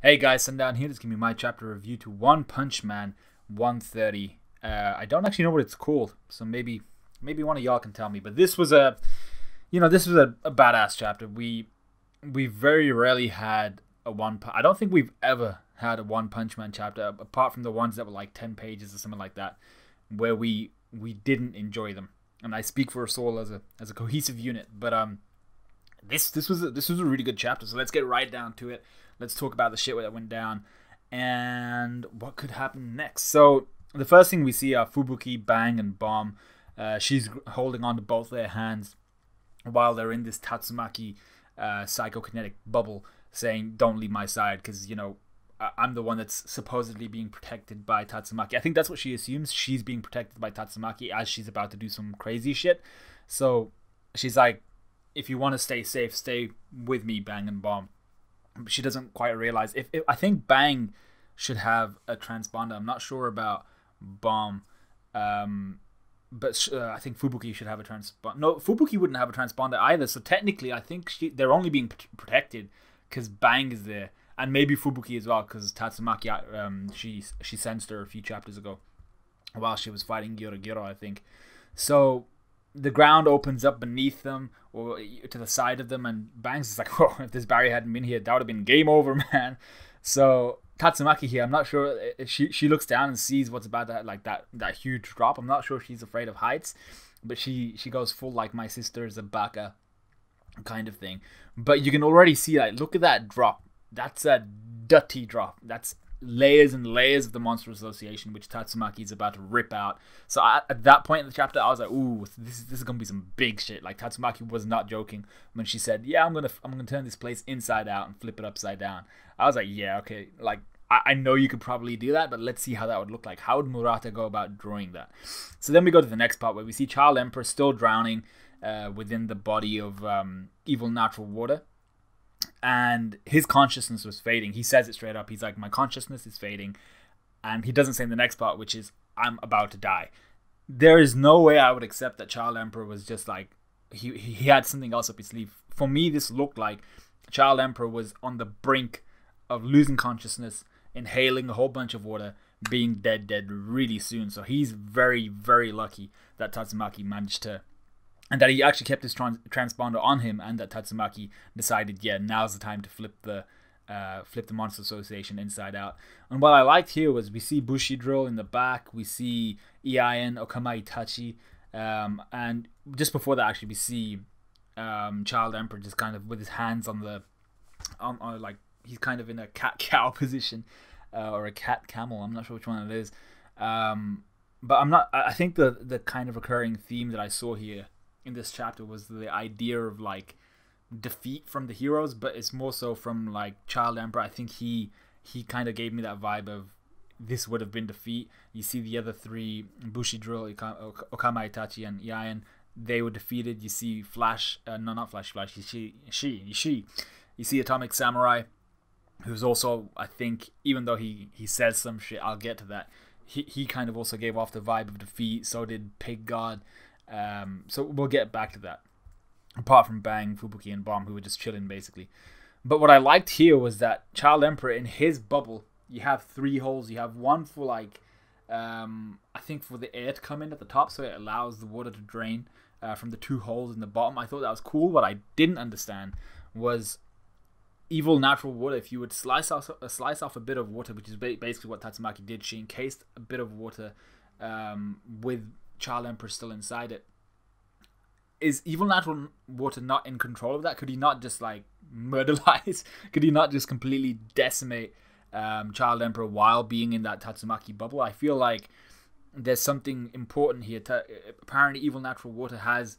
Hey guys, Sundown here. This is going to be my chapter review to One Punch Man 130. I don't actually know what it's called, so maybe one of y'all can tell me. But this was a badass chapter. We very rarely had a I don't think we've ever had a One Punch Man chapter, apart from the ones that were like 10 pages or something like that, where we didn't enjoy them. And I speak for us all as a cohesive unit. But this was a really good chapter. So let's get right down to it. Let's talk about the shit that went down and what could happen next. So the first thing we see are Fubuki, Bang, and Bomb. She's holding on to both their hands while they're in this Tatsumaki psychokinetic bubble, saying, "Don't leave my side," because I'm the one that's supposedly being protected by Tatsumaki. I think that's what she assumes. She's being protected by Tatsumaki as she's about to do some crazy shit. So she's like, "If you want to stay safe, stay with me, Bang and Bomb." She doesn't quite realize if I think Bang should have a transponder. I'm not sure about Bomb, but I think Fubuki should have a transponder. No, Fubuki wouldn't have a transponder either. So technically, I think they're only being protected because Bang is there, and maybe Fubuki as well, because Tatsumaki she sensed her a few chapters ago while she was fighting Giro, I think. So the ground opens up beneath them or to the side of them, and Bang's is like, "Whoa, if this barrier hadn't been here, that would have been game over, man." So Tatsumaki here, I'm not sure if she looks down and sees what's about to, like that huge drop. I'm not sure if she's afraid of heights, but she goes full like my sister is a baka kind of thing. But you can already see, like, look at that drop. That's a dirty drop. That's layers and layers of the Monster Association, which Tatsumaki is about to rip out. So at that point in the chapter, I was like, "Ooh, this is gonna be some big shit." Like, Tatsumaki was not joking when she said, "Yeah, I'm gonna turn this place inside out and flip it upside down." I was like, "Yeah, okay." Like, I know you could probably do that, but let's see how that would look like. How would Murata go about drawing that? So then we go to the next part where we see Child Emperor still drowning within the body of evil natural water. And his consciousness was fading. He says it straight up. He's like, "My consciousness is fading." And he doesn't say in the next part, which is, "I'm about to die." There is no way I would accept that Child Emperor was just like, he had something else up his sleeve. For me, this looked like Child Emperor was on the brink of losing consciousness, inhaling a whole bunch of water, being dead really soon. So he's very, very lucky that Tatsumaki managed to, and that he actually kept his transponder on him, and that Tatsumaki decided, yeah, now's the time to flip the Monster Association inside out. And what I liked here was we see Bushido in the back, we see Ein, Okama Itachi, and just before that, actually, we see Child Emperor just kind of with his hands on the, like, he's kind of in a cat-cow position, or a cat-camel. I'm not sure which one it is. But I think the kind of recurring theme that I saw here in this chapter was the idea of like defeat from the heroes, but it's more so from like Child Emperor. I think he kind of gave me that vibe of this would have been defeat. You see the other three, Bushido, Okama Itachi, and Iain, they were defeated. You see Flash, no, not Flash, you see Atomic Samurai, who's also, I think, even though he says some shit, I'll get to that, he kind of also gave off the vibe of defeat. So did Pig God. So we'll get back to that. Apart from Bang, Fubuki, and Bomb, who were just chilling basically. But what I liked here was that Child Emperor, in his bubble, you have 3 holes. You have one for like, I think for the air to come in at the top, so it allows the water to drain from the 2 holes in the bottom. I thought that was cool. What I didn't understand was evil natural water. If you would slice off a bit of water, which is basically what Tatsumaki did, she encased a bit of water with Child Emperor still inside it. Is evil natural water not in control of that? Could he not just like murderize? Could he not just completely decimate Child Emperor while being in that Tatsumaki bubble? I feel like there's something important here. Apparently evil natural water has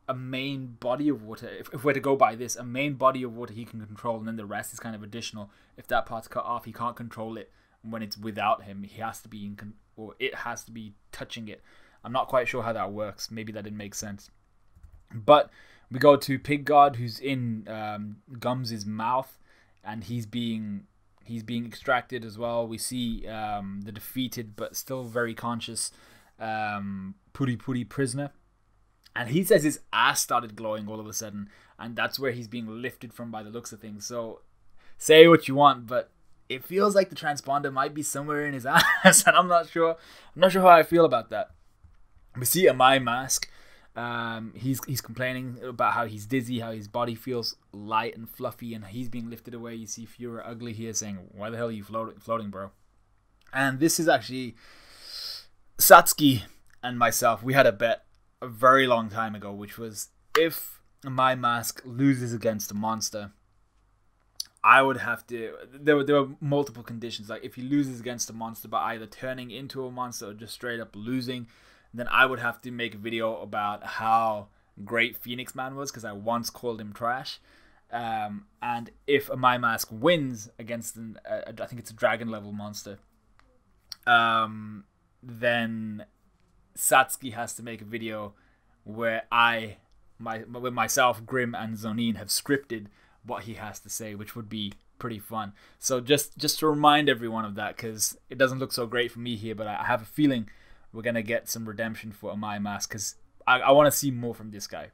a main body of water. If we're to go by this, a main body of water he can control, and then the rest is kind of additional. If that part's cut off, he can't control it when it's without him. He has to be or it has to be touching it. I'm not quite sure how that works. Maybe that didn't make sense. But we go to Pig God, who's in Gums' mouth, and he's being extracted as well. We see the defeated but still very conscious Puri Puri prisoner, and he says his ass started glowing all of a sudden, and that's where he's being lifted from by the looks of things. So say what you want, but it feels like the transponder might be somewhere in his ass, and I'm not sure how I feel about that. We see Amai Mask. He's complaining about how he's dizzy, how his body feels light and fluffy, and he's being lifted away. You see Fiora Ugly here saying, "Why the hell are you floating, bro?" And this is actually Satsuki and myself. We had a bet a very long time ago, which was if my mask loses against a monster, I would have to. There were multiple conditions. Like if he loses against a monster by either turning into a monster or just straight up losing, then I would have to make a video about how great Phoenix Man was, because I once called him trash. And if my mask wins against I think it's a dragon level monster, then Satsuki has to make a video where with myself, Grim, and Zonin have scripted what he has to say, which would be pretty fun. So just to remind everyone of that, because it doesn't look so great for me here, but I have a feeling we're gonna get some redemption for Amai Mask, because I want to see more from this guy.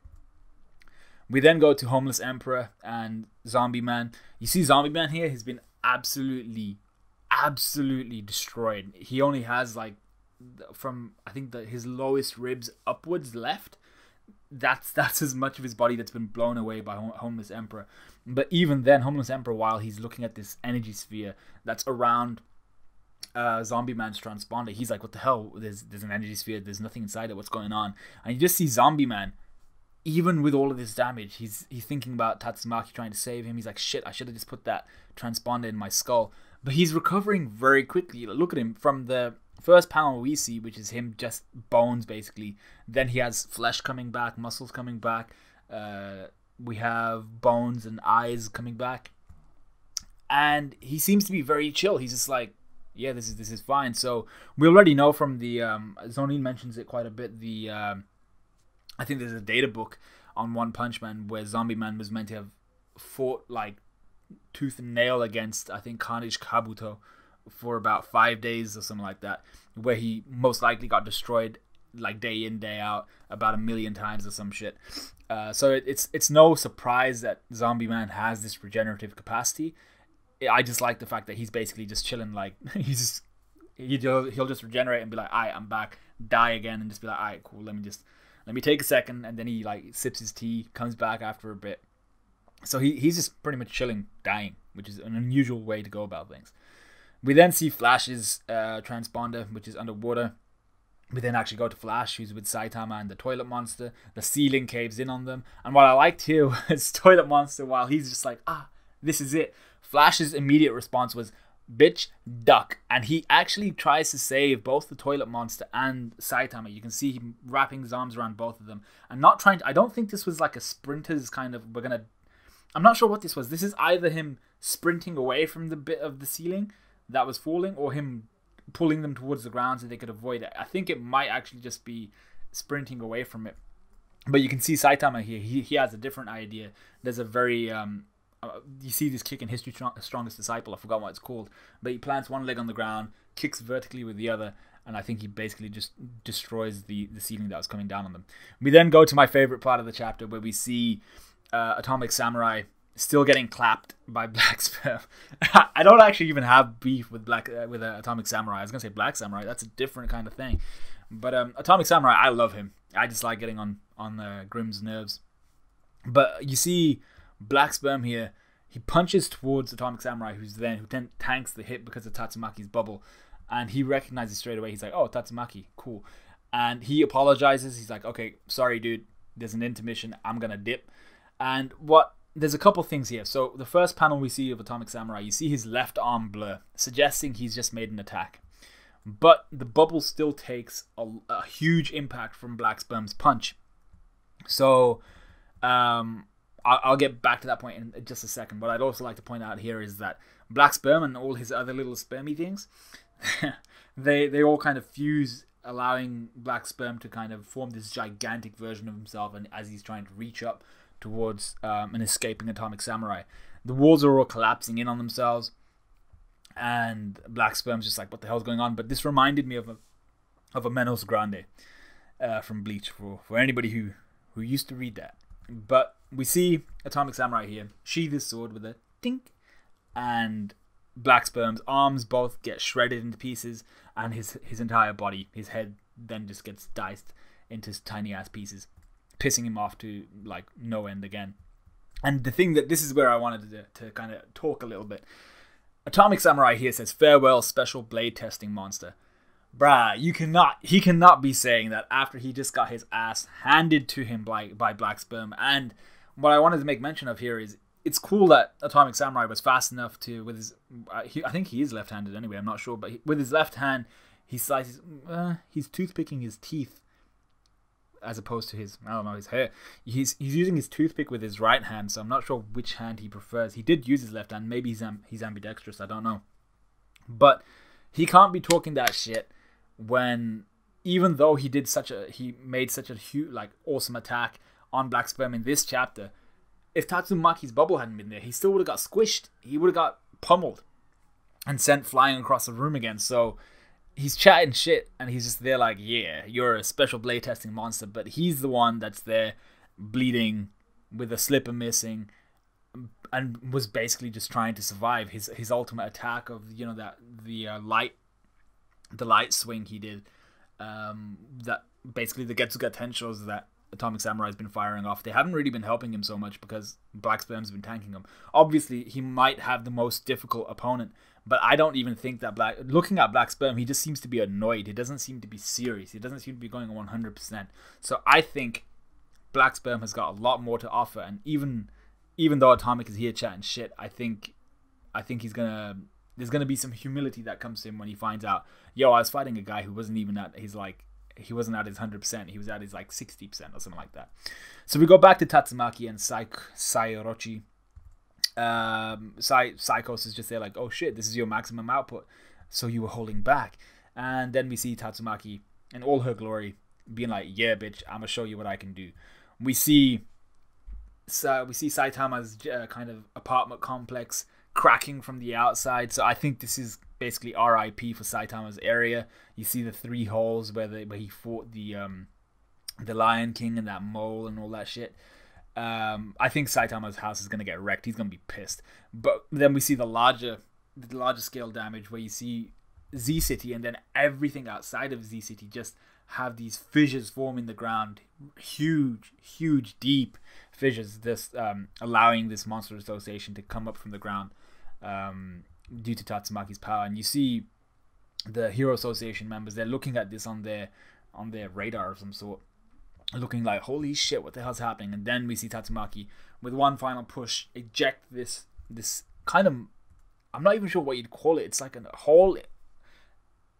We then go to Homeless Emperor and Zombie Man. You see Zombie Man here, he's been absolutely destroyed. He only has like from I think his lowest ribs upwards left. That's as much of his body that's been blown away by Homeless Emperor. But even then, Homeless Emperor, while he's looking at this energy sphere that's around Zombie Man's transponder, he's like, what the hell, there's an energy sphere, there's nothing inside it, what's going on? And you just see Zombie Man, even with all of this damage, he's thinking about Tatsumaki trying to save him. He's like, shit, I should have just put that transponder in my skull. But he's recovering very quickly. Look at him. From the first panel we see, which is him just bones basically, then he has flesh coming back, muscles coming back, we have bones and eyes coming back, and he seems to be very chill. He's just like, yeah, this is fine. So we already know from the Zonin mentions it quite a bit, the I think there's a data book on One Punch Man where Zombie Man was meant to have fought like tooth and nail against, I think, Carnage Kabuto for about 5 days or something like that, where he most likely got destroyed like day in, day out about 1 million times or some shit. So it's no surprise that Zombie Man has this regenerative capacity. I just like the fact that he's basically just chilling, like he'll just regenerate and be like, alright, I'm back, die again, and just be like, alright, cool, let me take a second, and then he like sips his tea, comes back after a bit. So he's just pretty much chilling, dying, which is an unusual way to go about things. We then see Flash's transponder, which is underwater. We then actually go to Flash, who's with Saitama and the Toilet Monster. The ceiling caves in on them. And what I liked here was Toilet Monster, while he's just like, this is it, Flash's immediate response was, bitch, duck. And he actually tries to save both the Toilet Monster and Saitama. You can see him wrapping his arms around both of them. And not trying to, I don't think this was like a sprinter's kind of, I'm not sure what this was. This is either him sprinting away from the bit of the ceiling that was falling, or him pulling them towards the ground so they could avoid it. I think it might actually just be sprinting away from it. But you can see Saitama here. He has a different idea. There's a very you see this kick in History's Strongest Disciple. I forgot what it's called. But he plants one leg on the ground, kicks vertically with the other, and I think he basically just destroys the ceiling that was coming down on them. We then go to my favorite part of the chapter, where we see Atomic Samurai still getting clapped by Black Sperm. I don't actually even have beef with Atomic Samurai. I was gonna say Black Samurai. That's a different kind of thing. But Atomic Samurai, I love him. I just like getting on Grimm's nerves. But you see Black Sperm here. He punches towards Atomic Samurai, who then tanks the hit because of Tatsumaki's bubble, and he recognizes straight away. He's like, "Oh, Tatsumaki, cool." And he apologizes. He's like, "Okay, sorry, dude. There's an intermission. I'm gonna dip." And there's a couple things here. So the first panel we see of Atomic Samurai, you see his left arm blur, suggesting he's just made an attack. But the bubble still takes a huge impact from Black Sperm's punch. So I'll get back to that point in just a second. What I'd also like to point out here is that Black Sperm and all his other little spermy things, they all kind of fuse, allowing Black Sperm to kind of form this gigantic version of himself, and as he's trying to reach up towards an escaping Atomic Samurai. The walls are all collapsing in on themselves, and Black Sperm's just like, what the hell's going on? But this reminded me of a Menos Grande from Bleach, for anybody who used to read that. But we see Atomic Samurai here sheath his sword with a tink, and Black Sperm's arms both get shredded into pieces, and his entire body, his head, then just gets diced into tiny ass pieces, pissing him off to like no end again. And the thing that this is where I wanted to kind of talk a little bit. Atomic Samurai here says, "Farewell, special blade testing monster." Bruh, he cannot be saying that after he just got his ass handed to him by Black Sperm. And what I wanted to make mention of here is, it's cool that Atomic Samurai was fast enough to, with his, I think he is left-handed anyway, I'm not sure, but with his left hand, he slices, he's toothpicking his teeth, as opposed to his, I don't know, his hair. He's using his toothpick with his right hand, so I'm not sure which hand he prefers. He did use his left hand, maybe he's ambidextrous, I don't know. But he can't be talking that shit when, even though he made such a huge, like, awesome attack on Black Sperm in this chapter, if Tatsumaki's bubble hadn't been there, he still would have got squished. He would have got pummeled and sent flying across the room again. So he's chatting shit, and he's just there like, yeah, you're a special blade testing monster, but he's the one that's there bleeding with a slipper missing, and was basically just trying to survive his ultimate attack of, you know, that the light swing he did, that basically the Getsuga Tenshos that Atomic Samurai has been firing off. They haven't really been helping him so much because Black Sperm's been tanking him. Obviously, he might have the most difficult opponent, but I don't even think that looking at Black Sperm, he just seems to be annoyed. He doesn't seem to be serious. He doesn't seem to be going 100%. So I think Black Sperm has got a lot more to offer, and even though Atomic is here chatting shit, I think there's gonna be some humility that comes to him when he finds out, yo, I was fighting a guy who wasn't even at his, like, he wasn't at his 100%, he was at his like 60% or something like that. So we go back to Tatsumaki and Sayorochi. Psychos is just there like, oh shit, this is your maximum output, so you were holding back. And then we see Tatsumaki in all her glory being like, yeah bitch, I'm gonna show you what I can do. We see Saitama's kind of apartment complex cracking from the outside, so I think this is basically RIP for Saitama's area. You see the 3 holes where he fought the Lion King and that mole and all that shit. I think Saitama's house is gonna get wrecked. He's gonna be pissed. But then we see the larger scale damage where you see Z City, and then everything outside of Z City just have these fissures form in the ground, huge deep fissures, just allowing this monster association to come up from the ground due to Tatsumaki's power. And you see the Hero Association members, they're looking at this on their radar of some sort, looking like, holy shit, what the hell's happening? And then we see Tatsumaki with one final push eject this kind of, I'm not even sure what you'd call it, it's like a hole.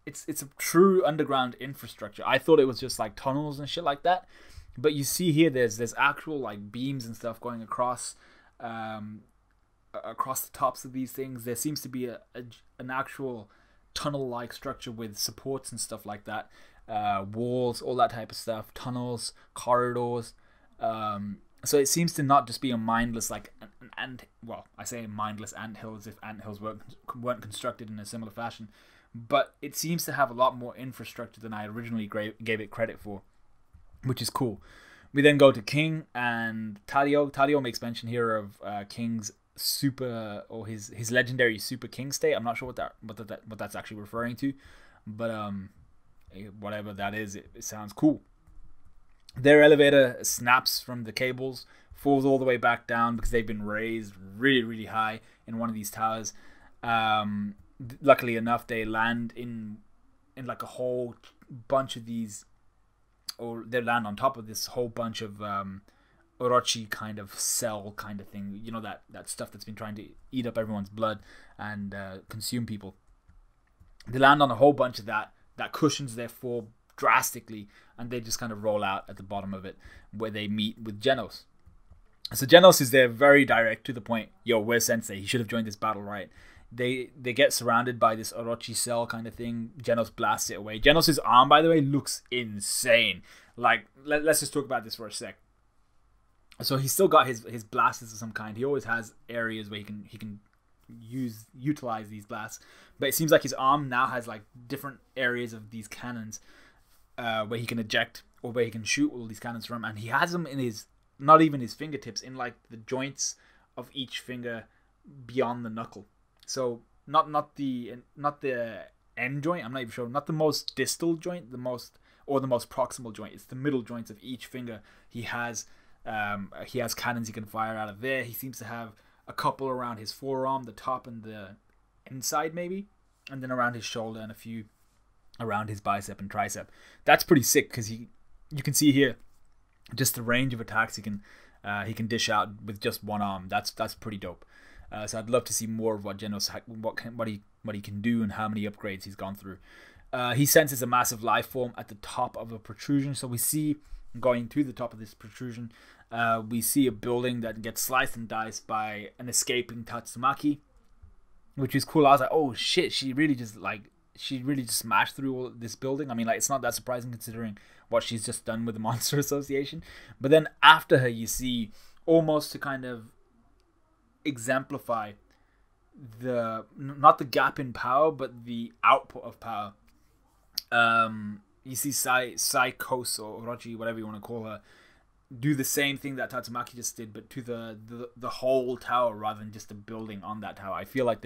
It's a true underground infrastructure. I thought it was just like tunnels and shit like that, but you see here there's actual like beams and stuff going across across the tops of these things. There seems to be an actual tunnel like structure with supports and stuff like that, walls, all that type of stuff, tunnels, corridors. So it seems to not just be a mindless, like well, I say mindless anthill as if anthills weren't constructed in a similar fashion, but it seems to have a lot more infrastructure than I originally gave it credit for, which is cool. We then go to King and Tadio. Tadio makes mention here of King's super, or his legendary super King state. I'm not sure what that's actually referring to, but whatever that is, it sounds cool. Their elevator snaps from the cables, falls all the way back down because they've been raised really high in one of these towers. Luckily enough, they land in like a whole bunch of these, or they land on top of this whole bunch of Orochi kind of cell kind of thing, you know, that stuff that's been trying to eat up everyone's blood and consume people. They land on a whole bunch of that cushions their fall drastically, and they just kind of roll out at the bottom of it where they meet with Genos. So Genos is there, very direct to the point. Yo, where's Sensei? He should have joined this battle, right? They get surrounded by this Orochi cell kind of thing. Genos blasts it away. Genos' arm, by the way, looks insane. Like, let's just talk about this for a sec. So he's still got his blasters of some kind. He always has areas where he can utilize these blasts. But it seems like his arm now has like different areas of these cannons where he can eject, or where he can shoot all these cannons from. And he has them in his, not even his fingertips, in like the joints of each finger beyond the knuckle. So not the end joint. I'm not even sure. Not the most distal joint, the most proximal joint. It's the middle joints of each finger. He has cannons he can fire out of there. He seems to have a couple around his forearm, the top and the inside maybe, and then around his shoulder and a few around his bicep and tricep. That's pretty sick because you can see here just the range of attacks he can dish out with just one arm. That's pretty dope. So I'd love to see more of what Genos what he can do and how many upgrades he's gone through. He senses a massive life form at the top of a protrusion. So we see going to the top of this protrusion, we see a building that gets sliced and diced by an escaping Tatsumaki, which is cool. I was like, oh shit, she really just smashed through all this building. I mean, like, it's not that surprising considering what she's just done with the Monster Association. But then after her, you see, almost to kind of exemplify not the gap in power, but the output of power. You see Saikos or Orochi, whatever you want to call her, do the same thing that Tatsumaki just did, but to the whole tower rather than just a building on that tower. I feel like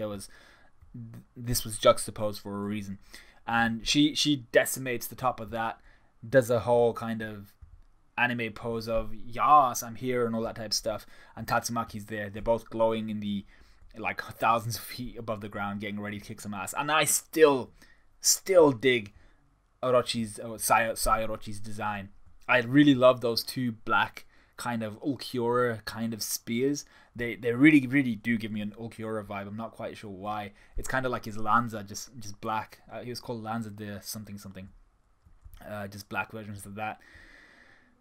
this was juxtaposed for a reason. And she decimates the top of that, does a whole kind of anime pose of "Yas, I'm here" and all that type of stuff. And Tatsumaki's there. They're both glowing in the like thousands of feet above the ground, getting ready to kick some ass. And I still dig Orochi's design. I really love those two black kind of Ulquiorra kind of spears. They really do give me an Ulquiorra vibe. I'm not quite sure why. It's kind of like his Lanza, just black. He was called Lanza de something. Just black versions of that.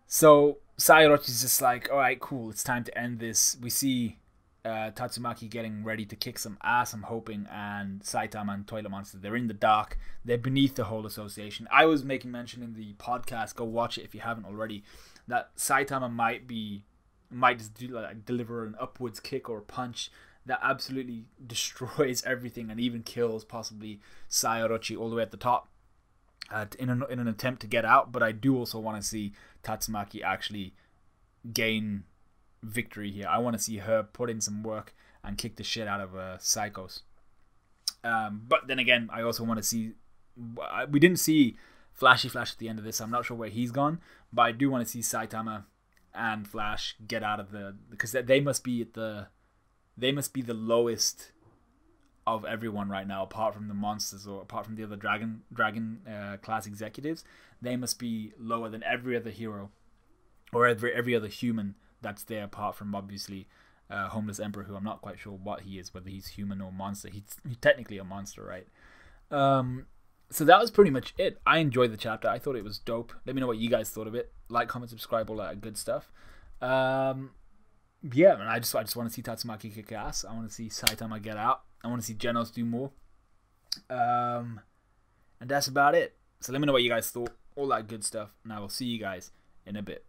So Orochi's just like, all right, cool. It's time to end this. We see Tatsumaki getting ready to kick some ass, I'm hoping, and Saitama and Toilet Monster, they're in the dark. They're beneath the whole association. I was making mention in the podcast, go watch it if you haven't already, that Saitama might just deliver an upwards kick or punch that absolutely destroys everything and even kills possibly Orochi all the way at the top in an attempt to get out. But I do also want to see Tatsumaki actually gain victory here. I want to see her put in some work and kick the shit out of Psychos. But then again, I also want to see... We didn't see Flashy Flash at the end of this. I'm not sure where he's gone, but I do want to see Saitama and Flash get out of because they must be the lowest of everyone right now, apart from the monsters or apart from the other dragon class executives. They must be lower than every other hero or every other human that's there, apart from obviously Homeless Emperor, who I'm not quite sure what he is, whether he's human or monster. He's technically a monster, right? So that was pretty much it. I enjoyed the chapter. I thought it was dope. Let me know what you guys thought of it. Like, comment, subscribe, all that good stuff. Yeah, and I just want to see Tatsumaki kick ass. I want to see Saitama get out. I want to see Genos do more. And that's about it. So let me know what you guys thought. All that good stuff. And I will see you guys in a bit.